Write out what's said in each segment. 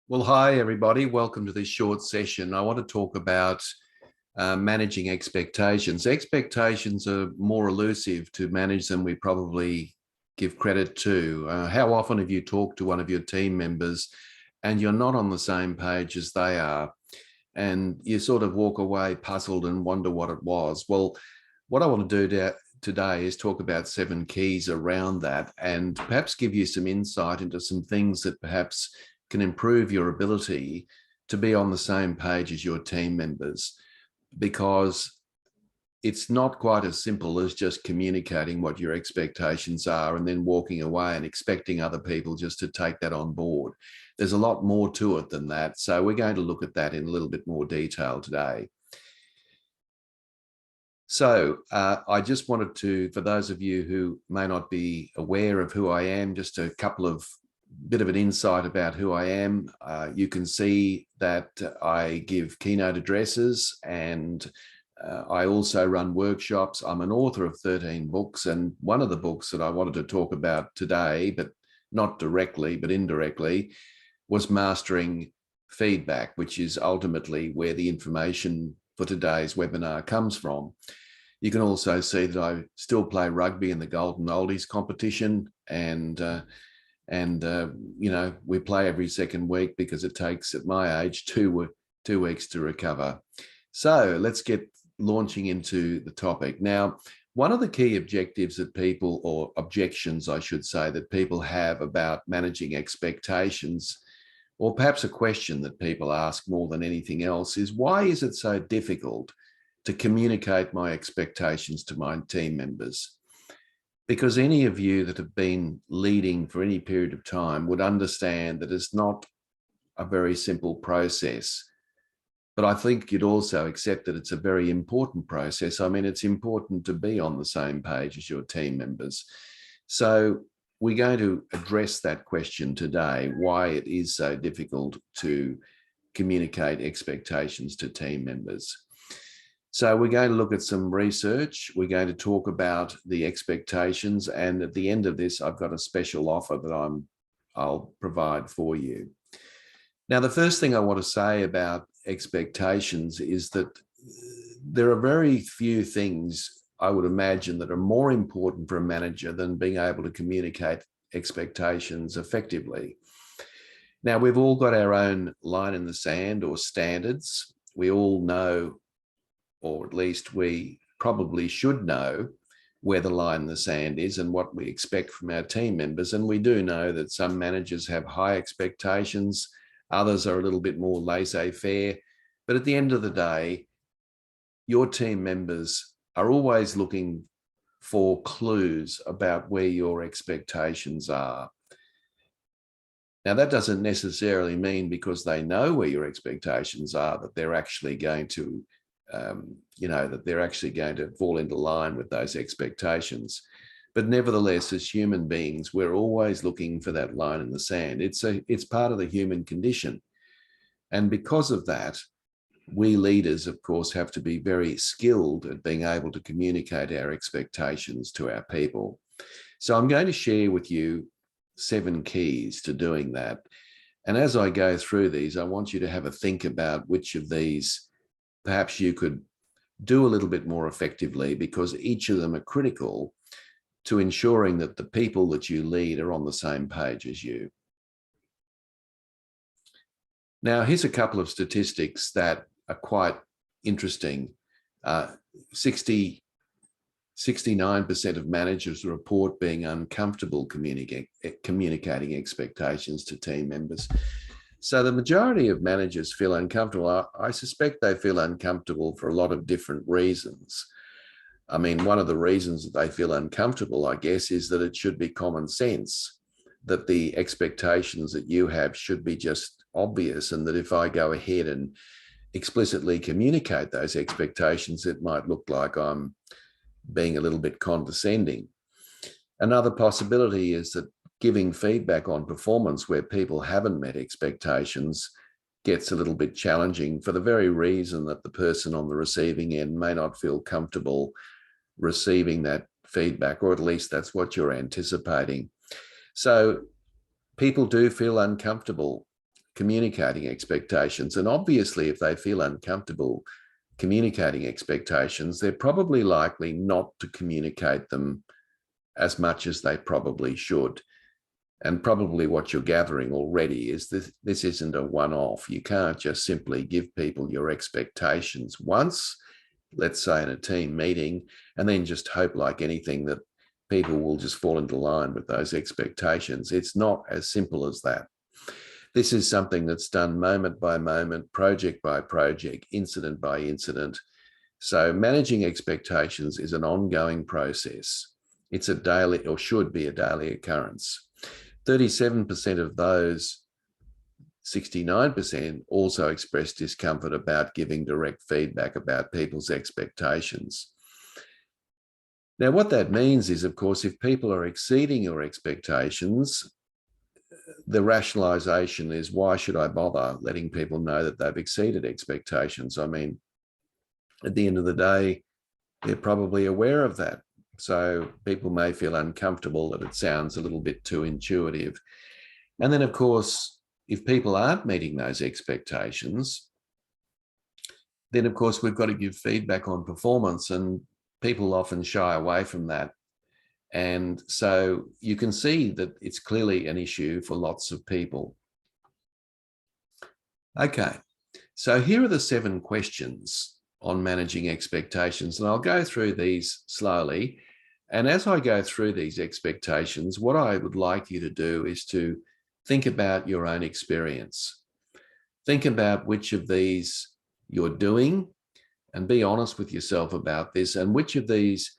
Well, hi, everybody. Welcome to this short session. I want to talk about managing expectations. Expectations are more elusive to manage than we probably give credit to. How often have you talked to one of your team members and you're not on the same page as they are? And you sort of walk away puzzled and wonder what it was. Well, what I want to do today is talk about 7 keys around that and perhaps give you some insight into some things that perhaps can improve your ability to be on the same page as your team members, because it's not quite as simple as just communicating what your expectations are and then walking away and expecting other people just to take that on board. There's a lot more to it than that. So we're going to look at that in a little bit more detail today. So I just wanted to, for those of you who may not be aware of who I am, just a couple of bit of an insight about who I am. You can see that I give keynote addresses and I also run workshops. I'm an author of 13 books, and one of the books that I wanted to talk about today, but not directly, but indirectly, was Mastering Feedback, which is ultimately where the information for today's webinar comes from. You can also see that I still play rugby in the Golden Oldies competition, and you know, we play every second week because it takes, at my age, 2 weeks to recover. So let's get launching into the topic. Now, one of the key objectives that people, or objections, I should say, that people have about managing expectations, or perhaps a question that people ask more than anything else, is why is it so difficult to communicate my expectations to my team members? Because any of you that have been leading for any period of time would understand that it's not a very simple process. But I think you'd also accept that it's a very important process. I mean, it's important to be on the same page as your team members. So we're going to address that question today, why it is so difficult to communicate expectations to team members. So we're going to look at some research. We're going to talk about the expectations. And at the end of this, I've got a special offer that I'll provide for you. Now, the first thing I want to say about expectations is that there are very few things, I would imagine, that are more important for a manager than being able to communicate expectations effectively. Now, we've all got our own line in the sand or standards. We all know, or at least we probably should know, where the line in the sand is and what we expect from our team members. And we do know that some managers have high expectations, others are a little bit more laissez-faire. But at the end of the day, your team members are always looking for clues about where your expectations are. Now, that doesn't necessarily mean because they know where your expectations are that they're actually going to that they're actually going to fall into line with those expectations. But nevertheless, as human beings, we're always looking for that line in the sand. It's part of the human condition. And because of that, we leaders, of course, have to be very skilled at being able to communicate our expectations to our people. So I'm going to share with you 7 keys to doing that. And as I go through these, I want you to have a think about which of these perhaps you could do a little bit more effectively, because each of them are critical to ensuring that the people that you lead are on the same page as you. Now, here's a couple of statistics that are quite interesting. 69% of managers report being uncomfortable communicating expectations to team members. So the majority of managers feel uncomfortable. I suspect they feel uncomfortable for a lot of different reasons. I mean, one of the reasons that they feel uncomfortable, I guess, is that it should be common sense that the expectations that you have should be just obvious, and that if I go ahead and explicitly communicate those expectations, it might look like I'm being a little bit condescending. Another possibility is that giving feedback on performance where people haven't met expectations gets a little bit challenging, for the very reason that the person on the receiving end may not feel comfortable receiving that feedback, or at least that's what you're anticipating. So people do feel uncomfortable communicating expectations. And obviously, if they feel uncomfortable communicating expectations, they're probably likely not to communicate them as much as they probably should. And probably what you're gathering already is this isn't a one-off. You can't just simply give people your expectations once, let's say in a team meeting, and then just hope like anything that people will just fall into line with those expectations. It's not as simple as that. This is something that's done moment by moment, project by project, incident by incident. So managing expectations is an ongoing process. It's a daily, or should be a daily occurrence. 37% of those 69% also expressed discomfort about giving direct feedback about people's expectations. Now, what that means is, of course, if people are exceeding your expectations, the rationalization is, why should I bother letting people know that they've exceeded expectations? I mean, at the end of the day, they're probably aware of that. So people may feel uncomfortable that it sounds a little bit too intuitive. And then, of course, if people aren't meeting those expectations, then, of course, we've got to give feedback on performance, and people often shy away from that. And so you can see that it's clearly an issue for lots of people. Okay, so here are the 7 questions on managing expectations, and I'll go through these slowly. And as I go through these expectations, what I would like you to do is to think about your own experience. Think about which of these you're doing and be honest with yourself about this, and which of these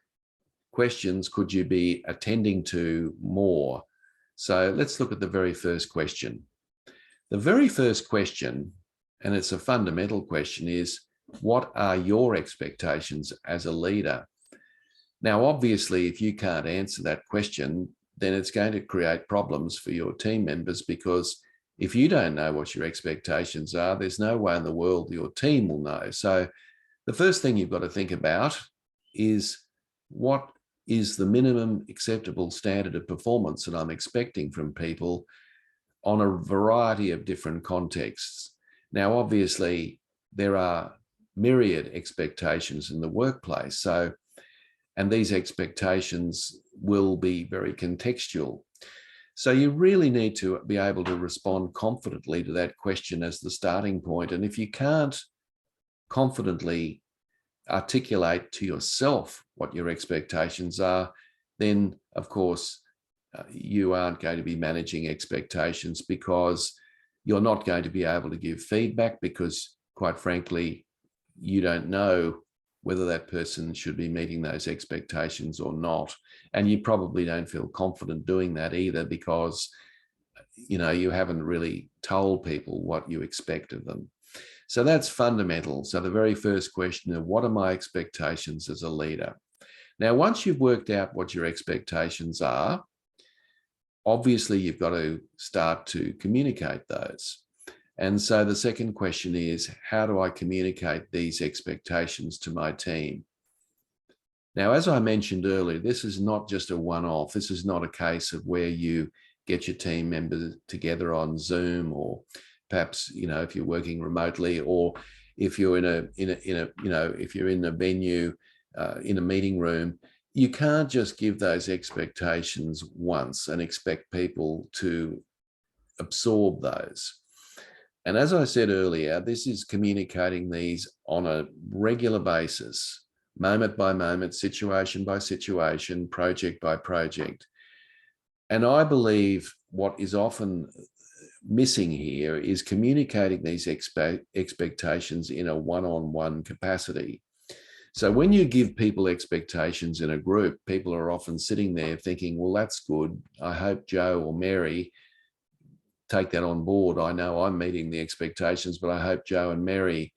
questions could you be attending to more. So let's look at the very first question. The very first question, and it's a fundamental question, is what are your expectations as a leader? Now, obviously, if you can't answer that question, then it's going to create problems for your team members, because if you don't know what your expectations are, there's no way in the world your team will know. So the first thing you've got to think about is, what is the minimum acceptable standard of performance that I'm expecting from people on a variety of different contexts? Now, obviously, there are myriad expectations in the workplace. And these expectations will be very contextual. So you really need to be able to respond confidently to that question as the starting point. And if you can't confidently articulate to yourself what your expectations are, then of course you aren't going to be managing expectations, because you're not going to be able to give feedback, because quite frankly, you don't know whether that person should be meeting those expectations or not. And you probably don't feel confident doing that either, because you haven't really told people what you expect of them. So that's fundamental. So the very first question is, what are my expectations as a leader? Now, once you've worked out what your expectations are, obviously you've got to start to communicate those. And so the second question is, how do I communicate these expectations to my team? Now, as I mentioned earlier, this is not just a one-off. This is not a case of where you get your team members together on Zoom, or perhaps, if you're working remotely, or if you're if you're in a venue, in a meeting room. You can't just give those expectations once and expect people to absorb those. And as I said earlier, this is communicating these on a regular basis, moment by moment, situation by situation, project by project. And I believe what is often missing here is communicating these expectations in a one-on-one capacity. So when you give people expectations in a group, people are often sitting there thinking, well, that's good. I hope Joe or Mary take that on board. I know I'm meeting the expectations, but I hope Joe and Mary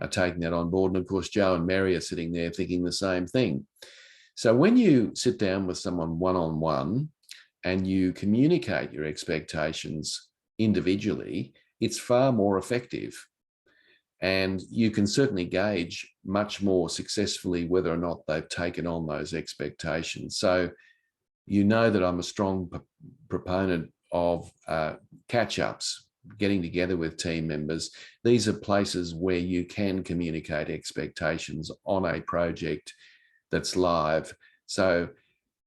are taking that on board. And of course, Joe and Mary are sitting there thinking the same thing. So when you sit down with someone one-on-one and you communicate your expectations individually, it's far more effective. And you can certainly gauge much more successfully whether or not they've taken on those expectations. So you know that I'm a strong proponent of catch-ups. getting together with team members, these are places where you can communicate expectations on a project that's live. So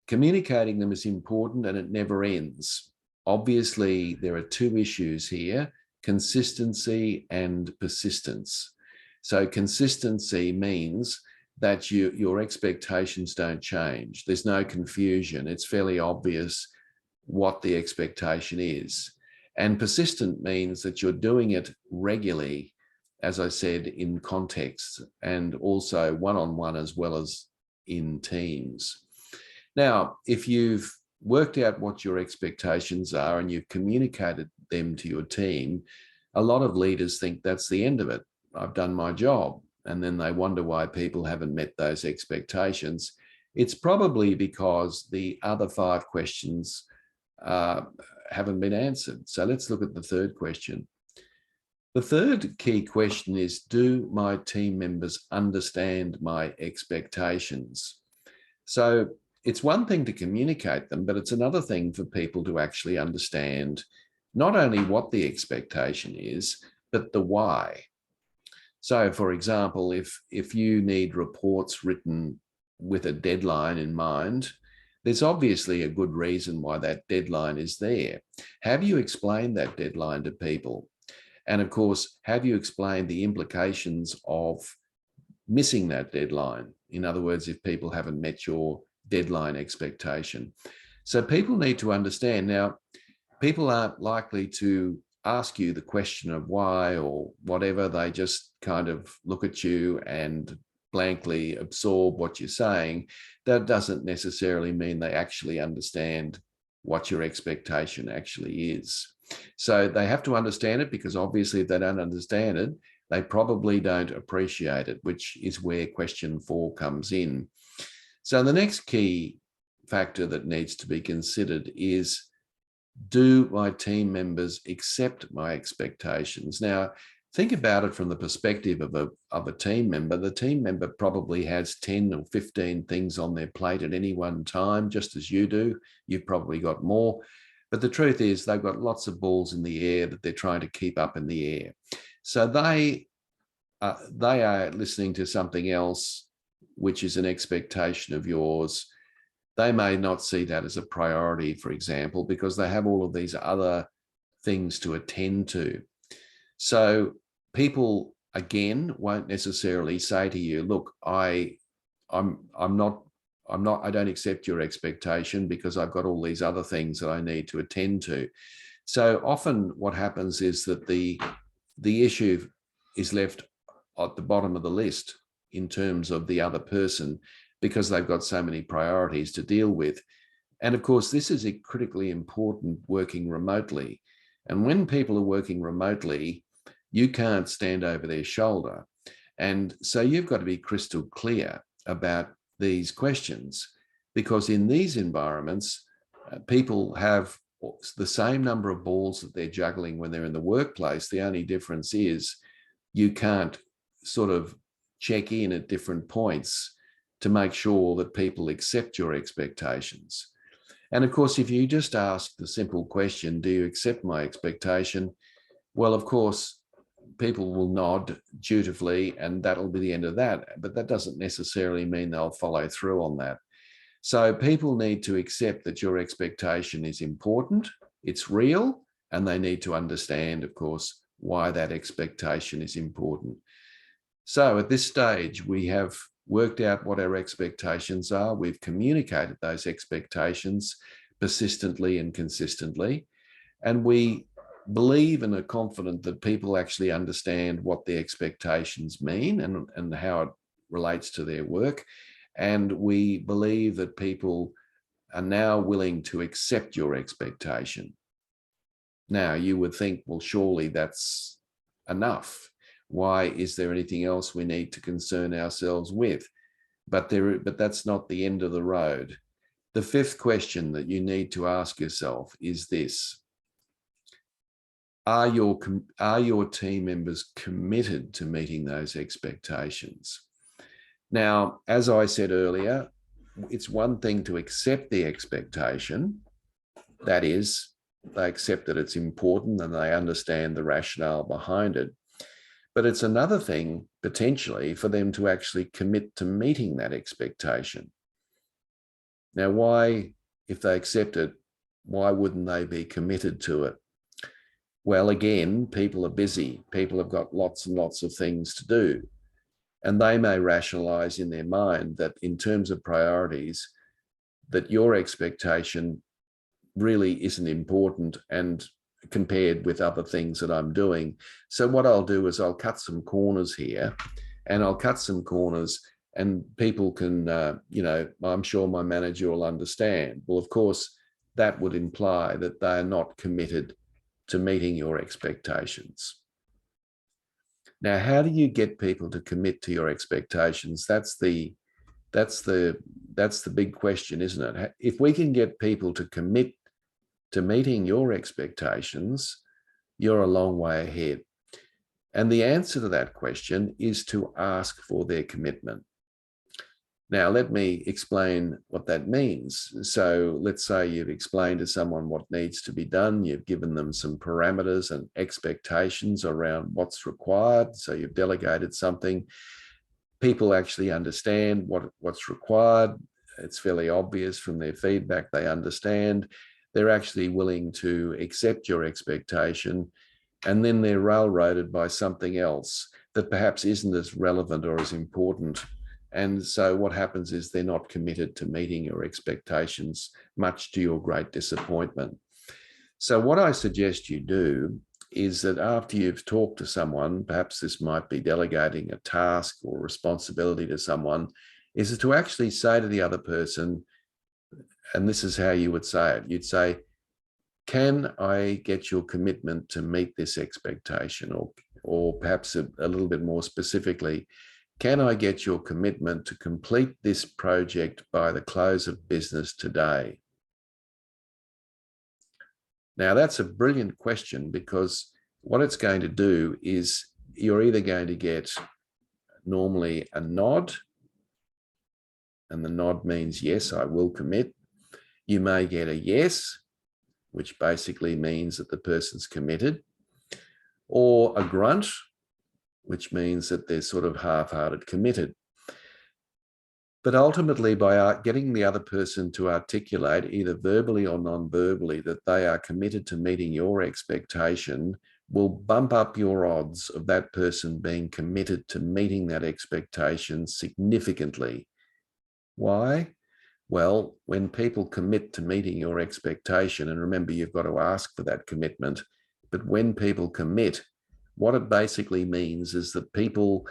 communicating them is important, and it never ends. Obviously, there are two issues here: consistency and persistence. So consistency means that your expectations don't change. There's no confusion. It's fairly obvious what the expectation is. And persistent means that you're doing it regularly, as I said, in context, and also one-on-one as well as in teams. Now, if you've worked out what your expectations are and you've communicated them to your team, a lot of leaders think that's the end of it. I've done my job. And then they wonder why people haven't met those expectations. It's probably because the other 5 questions haven't been answered. So let's look at the third question. The third key question is, do my team members understand my expectations? So it's one thing to communicate them, but it's another thing for people to actually understand not only what the expectation is, but the why. So, for example, if you need reports written with a deadline in mind, there's obviously a good reason why that deadline is there. Have you explained that deadline to people? And of course, have you explained the implications of missing that deadline? In other words, if people haven't met your deadline expectation. So people need to understand. Now, people aren't likely to ask you the question of why or whatever. They just kind of look at you and blankly absorb what you're saying. That doesn't necessarily mean they actually understand what your expectation actually is. So they have to understand it, because obviously if they don't understand it, they probably don't appreciate it, which is where question 4 comes in. So the next key factor that needs to be considered is, do my team members accept my expectations? Now, think about it from the perspective of a team member. The team member probably has 10 or 15 things on their plate at any one time, just as you do. You've probably got more. But the truth is they've got lots of balls in the air that they're trying to keep up in the air. So they are listening to something else, which is an expectation of yours. They may not see that as a priority, for example, because they have all of these other things to attend to. So people, again, won't necessarily say to you, look, I don't accept your expectation because I've got all these other things that I need to attend to. So often what happens is that the issue is left at the bottom of the list in terms of the other person, because they've got so many priorities to deal with. And of course, this is critically important working remotely. And when people are working remotely, you can't stand over their shoulder. And so you've got to be crystal clear about these questions, because in these environments, people have the same number of balls that they're juggling when they're in the workplace. The only difference is you can't sort of check in at different points to make sure that people accept your expectations. And of course, if you just ask the simple question, do you accept my expectation? Well, of course, people will nod dutifully and that'll be the end of that. But that doesn't necessarily mean they'll follow through on that. So people need to accept that your expectation is important, it's real, and they need to understand, of course, why that expectation is important. So at this stage, we have worked out what our expectations are. We've communicated those expectations persistently and consistently. And we believe and are confident that people actually understand what the expectations mean and how it relates to their work. And we believe that people are now willing to accept your expectation. Now, you would think, well, surely that's enough. Why is there anything else we need to concern ourselves with? But that's not the end of the road. The fifth question that you need to ask yourself is this: are your team members committed to meeting those expectations? Now, as I said earlier, it's one thing to accept the expectation. That is, they accept that it's important and they understand the rationale behind it. But it's another thing potentially for them to actually commit to meeting that expectation. Now, why, if they accept it, why wouldn't they be committed to it? Well, again, people are busy. People have got lots and lots of things to do. And they may rationalize in their mind that in terms of priorities, that your expectation really isn't important and compared with other things that I'm doing. So what I'll do is I'll cut some corners here, and I'll cut some corners and people can, I'm sure my manager will understand. Well, of course, that would imply that they're not committed to meeting your expectations. Now, how do you get people to commit to your expectations? That's the big question, isn't it? If we can get people to commit to meeting your expectations, you're a long way ahead. And the answer to that question is to ask for their commitment. Now, let me explain what that means. So let's say you've explained to someone what needs to be done. You've given them some parameters and expectations around what's required. So you've delegated something. People actually understand what's required. It's fairly obvious from their feedback. They understand. They're actually willing to accept your expectation. And then they're railroaded by something else that perhaps isn't as relevant or as important. And so what happens is they're not committed to meeting your expectations, much to your great disappointment. So what I suggest you do is that after you've talked to someone, perhaps this might be delegating a task or responsibility to someone, is to actually say to the other person, and this is how you would say it, you'd say, can I get your commitment to meet this expectation? Or perhaps a little bit more specifically, can I get your commitment to complete this project by the close of business today? Now, that's a brilliant question, because what it's going to do is you're either going to get normally a nod, and the nod means, yes, I will commit. You may get a yes, which basically means that the person's committed, or a grunt, which means that they're sort of half-hearted committed. But ultimately, by getting the other person to articulate, either verbally or non-verbally, that they are committed to meeting your expectation, will bump up your odds of that person being committed to meeting that expectation significantly. Why? Well, when people commit to meeting your expectation, and remember, you've got to ask for that commitment, but when people commit, what it basically means is that people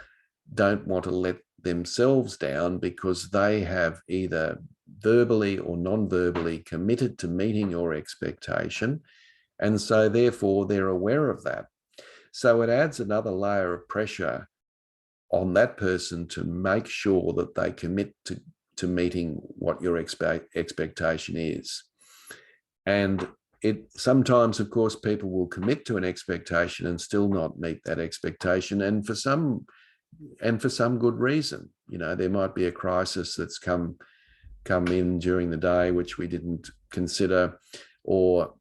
don't want to let themselves down, because they have either verbally or non-verbally committed to meeting your expectation. And so therefore they're aware of that. So it adds another layer of pressure on that person to make sure that they commit to meeting what your expectation is. And sometimes, of course, people will commit to an expectation and still not meet that expectation. And for some good reason. There might be a crisis that's come in during the day, which we didn't consider, or,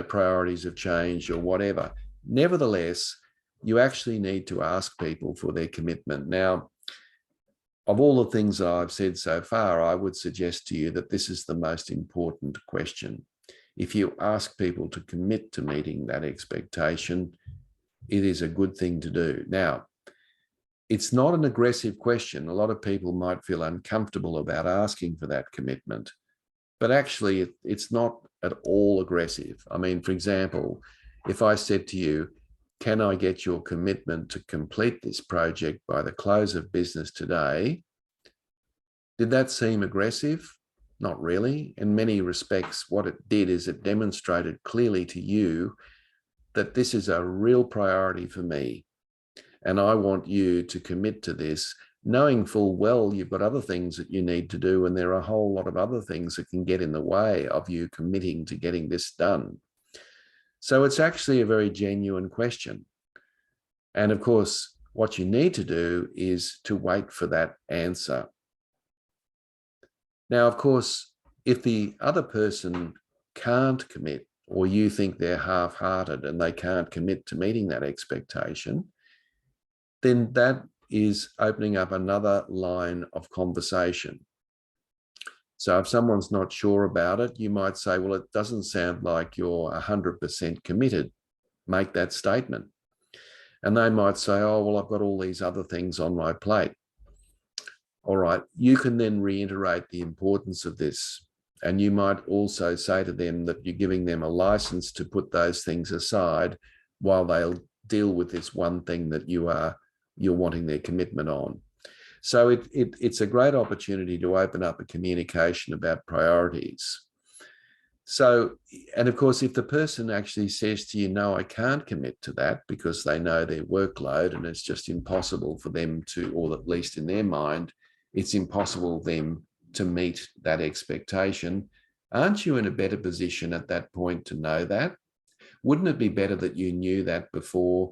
priorities have changed or whatever. Nevertheless, you actually need to ask people for their commitment. Now, of all the things that I've said so far, I would suggest to you that this is the most important question. If you ask people to commit to meeting that expectation, it is a good thing to do. Now, it's not an aggressive question. A lot of people might feel uncomfortable about asking for that commitment, but actually it's not at all aggressive. I mean, for example, if I said to you, can I get your commitment to complete this project by the close of business today? Did that seem aggressive? Not really. In many respects, what it did is it demonstrated clearly to you that this is a real priority for me. And I want you to commit to this, knowing full well you've got other things that you need to do, and there are a whole lot of other things that can get in the way of you committing to getting this done. So it's actually a very genuine question. And of course, what you need to do is to wait for that answer. Now, of course, if the other person can't commit or you think they're half-hearted and they can't commit to meeting that expectation, then that is opening up another line of conversation. So if someone's not sure about it, you might say, well, it doesn't sound like you're 100% committed. Make that statement. And they might say, oh, well, I've got all these other things on my plate. All right, you can then reiterate the importance of this. And you might also say to them that you're giving them a license to put those things aside while they'll deal with this one thing that you're wanting their commitment on. So it's a great opportunity to open up a communication about priorities. So, and of course, if the person actually says to you, no, I can't commit to that because they know their workload and it's just impossible for them to, or at least in their mind, it's impossible for them to meet that expectation. Aren't you in a better position at that point to know that? Wouldn't it be better that you knew that before?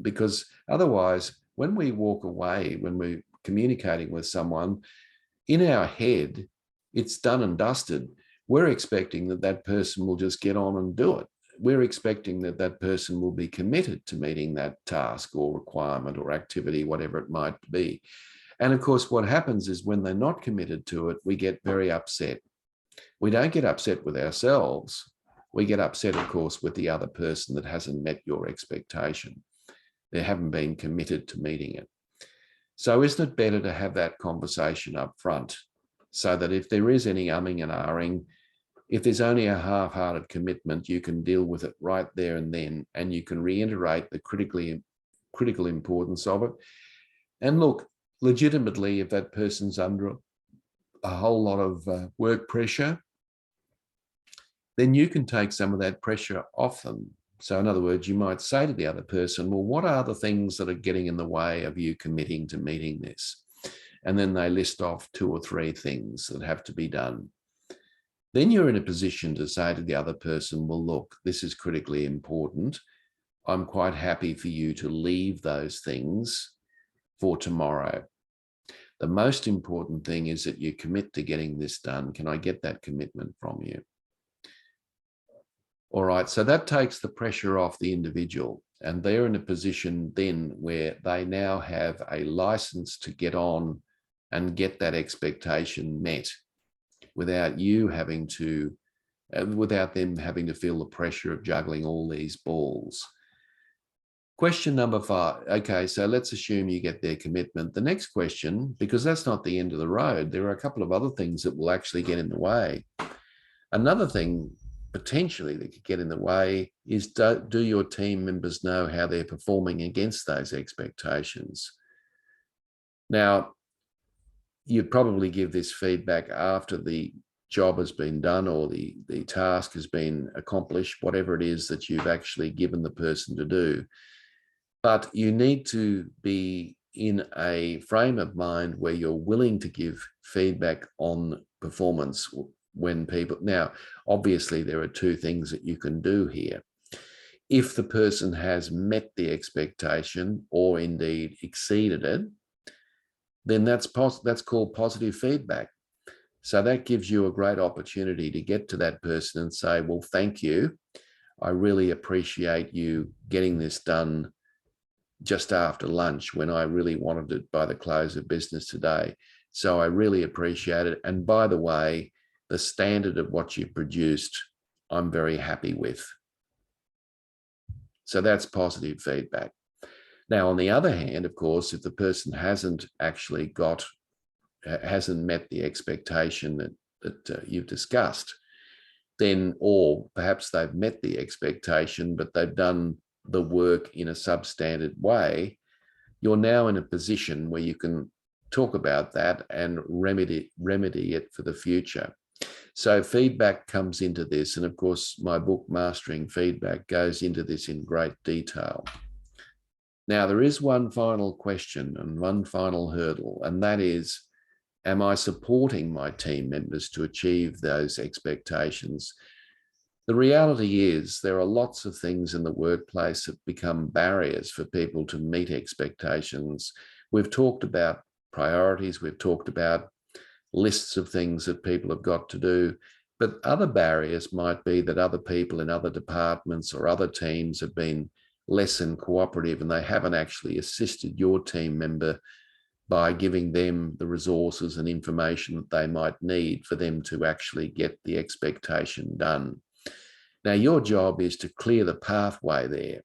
Because otherwise, when we walk away, when we're communicating with someone, in our head, it's done and dusted. We're expecting that that person will just get on and do it. We're expecting that that person will be committed to meeting that task or requirement or activity, whatever it might be. And of course, what happens is when they're not committed to it, we get very upset. We don't get upset with ourselves. We get upset, of course, with the other person that hasn't met your expectation. They haven't been committed to meeting it. So isn't it better to have that conversation up front so that if there is any umming and ahhing, if there's only a half-hearted commitment, you can deal with it right there and then, and you can reiterate the critical importance of it. And look, legitimately, if that person's under a whole lot of work pressure, then you can take some of that pressure off them. So in other words, you might say to the other person, well, what are the things that are getting in the way of you committing to meeting this? And then they list off 2 or 3 things that have to be done. Then you're in a position to say to the other person, well, look, this is critically important. I'm quite happy for you to leave those things for tomorrow. The most important thing is that you commit to getting this done. Can I get that commitment from you? All right, so that takes the pressure off the individual, and they're in a position then where they now have a license to get on and get that expectation met without you having to, without them having to feel the pressure of juggling all these balls. Question number 5. Okay, so let's assume you get their commitment. The next question, because that's not the end of the road, there are a couple of other things that will actually get in the way. Another thing potentially that could get in the way is, do your team members know how they're performing against those expectations? Now, you'd probably give this feedback after the job has been done or the task has been accomplished, whatever it is that you've actually given the person to do. But you need to be in a frame of mind where you're willing to give feedback on performance when people, now, obviously there are 2 things that you can do here. If the person has met the expectation or indeed exceeded it, then that's called positive feedback. So that gives you a great opportunity to get to that person and say, well, thank you. I really appreciate you getting this done just after lunch when I really wanted it by the close of business today. So I really appreciate it. And by the way, the standard of what you produced, I'm very happy with. So that's positive feedback. Now, on the other hand, of course, if the person hasn't actually hasn't met the expectation that you've discussed, then, or perhaps they've met the expectation, but they've done the work in a substandard way, you're now in a position where you can talk about that and remedy it for the future. So feedback comes into this. And of course, my book, Mastering Feedback, goes into this in great detail. Now, there is one final question and one final hurdle, and that is, am I supporting my team members to achieve those expectations? The reality is there are lots of things in the workplace that become barriers for people to meet expectations. We've talked about priorities. We've talked about lists of things that people have got to do. But other barriers might be that other people in other departments or other teams have been less than cooperative and they haven't actually assisted your team member by giving them the resources and information that they might need for them to actually get the expectation done. Now, your job is to clear the pathway there.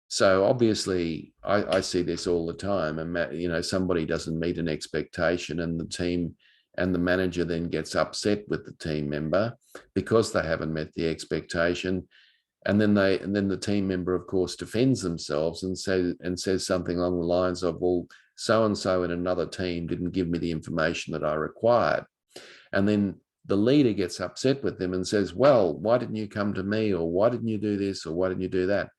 So obviously, I see this all the time, and somebody doesn't meet an expectation, and the team and the manager then gets upset with the team member because they haven't met the expectation, and then the team member, of course, defends themselves and says something along the lines of, "Well, so and so in another team didn't give me the information that I required," and then the leader gets upset with them and says, "Well, why didn't you come to me, or why didn't you do this, or why didn't you do that?"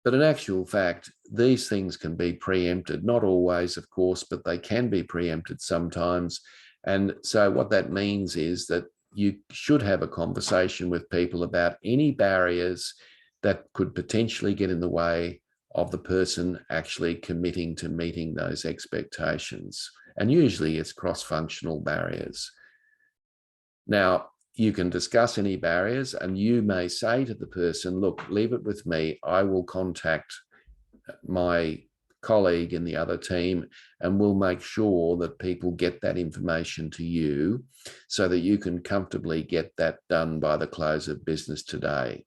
But in actual fact, these things can be preempted, not always, of course, but they can be preempted sometimes. And so what that means is that you should have a conversation with people about any barriers that could potentially get in the way of the person actually committing to meeting those expectations. And usually it's cross-functional barriers. Now, you can discuss any barriers, and you may say to the person, "Look, leave it with me. I will contact my colleague in the other team and we'll make sure that people get that information to you so that you can comfortably get that done by the close of business today."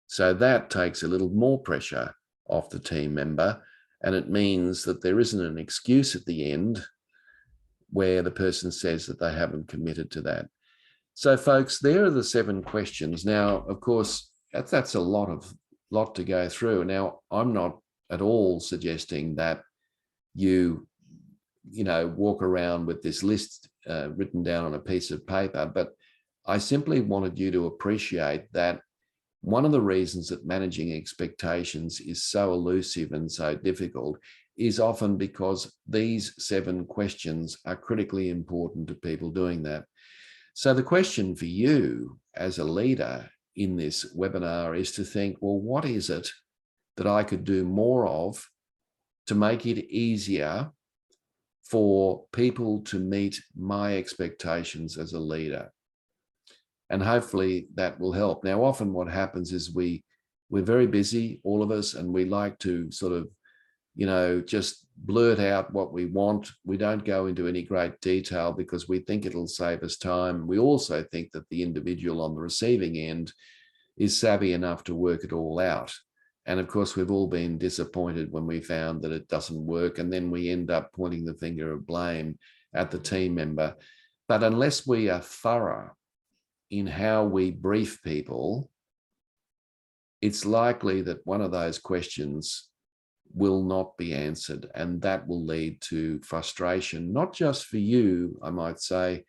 So that takes a little more pressure off the team member, and it means that there isn't an excuse at the end where the person says that they haven't committed to that. So folks, there are the 7 questions. Now, of course, that's a lot to go through. Now, I'm not at all suggesting that you walk around with this list written down on a piece of paper, but I simply wanted you to appreciate that one of the reasons that managing expectations is so elusive and so difficult is often because these 7 questions are critically important to people doing that. So the question for you as a leader in this webinar is to think, well, what is it that I could do more of to make it easier for people to meet my expectations as a leader? And hopefully that will help. Now, often what happens is we're very busy, all of us, and we like to sort of just blurt out what we want. We don't go into any great detail because we think it'll save us time. We also think that the individual on the receiving end is savvy enough to work it all out. And of course, we've all been disappointed when we found that it doesn't work, and then we end up pointing the finger of blame at the team member. But unless we are thorough in how we brief people, it's likely that one of those questions will not be answered, and that will lead to frustration, not just for you, I might say,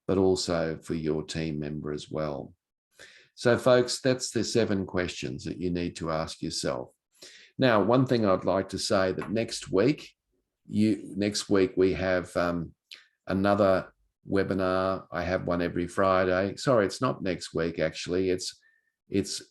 but also for your team member as well. So folks, that's the 7 questions that you need to ask yourself. Now, one thing I'd like to say that next week we have another webinar. I have one every Friday. Sorry, it's not next week, actually. It's the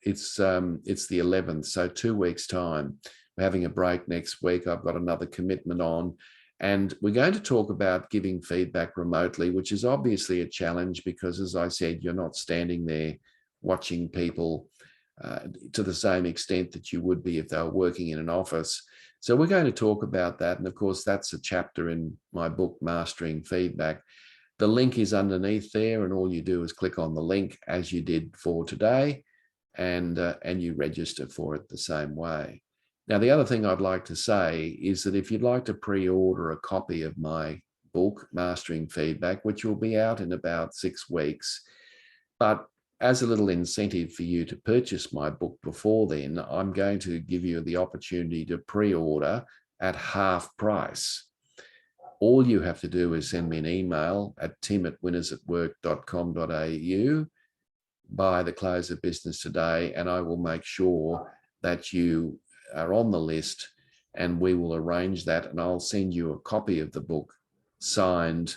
11th, so 2 weeks time. We're having a break next week. I've got another commitment on, and we're going to talk about giving feedback remotely, which is obviously a challenge because, as I said, you're not standing there watching people to the same extent that you would be if they were working in an office. So we're going to talk about that. And of course, that's a chapter in my book, Mastering Feedback. The link is underneath there, and all you do is click on the link as you did for today, and you register for it the same way. Now, the other thing I'd like to say is that if you'd like to pre-order a copy of my book, Mastering Feedback, which will be out in about 6 weeks, but as a little incentive for you to purchase my book before then, I'm going to give you the opportunity to pre-order at half price. All you have to do is send me an email at tim@winnersatwork.com.au by the close of business today, and I will make sure that you are on the list, and we will arrange that, and I'll send you a copy of the book signed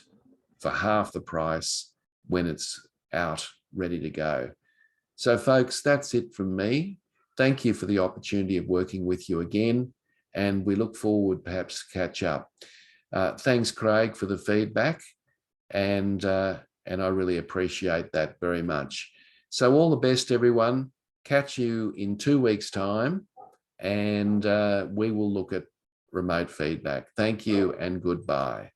for half the price when it's out, ready to go. So folks, that's it from me. Thank you for the opportunity of working with you again, and we look forward perhaps to catch up. Thanks, Craig, for the feedback, and and I really appreciate that very much. So all the best, everyone. Catch you in 2 weeks' time, and we will look at remote feedback. Thank you and goodbye.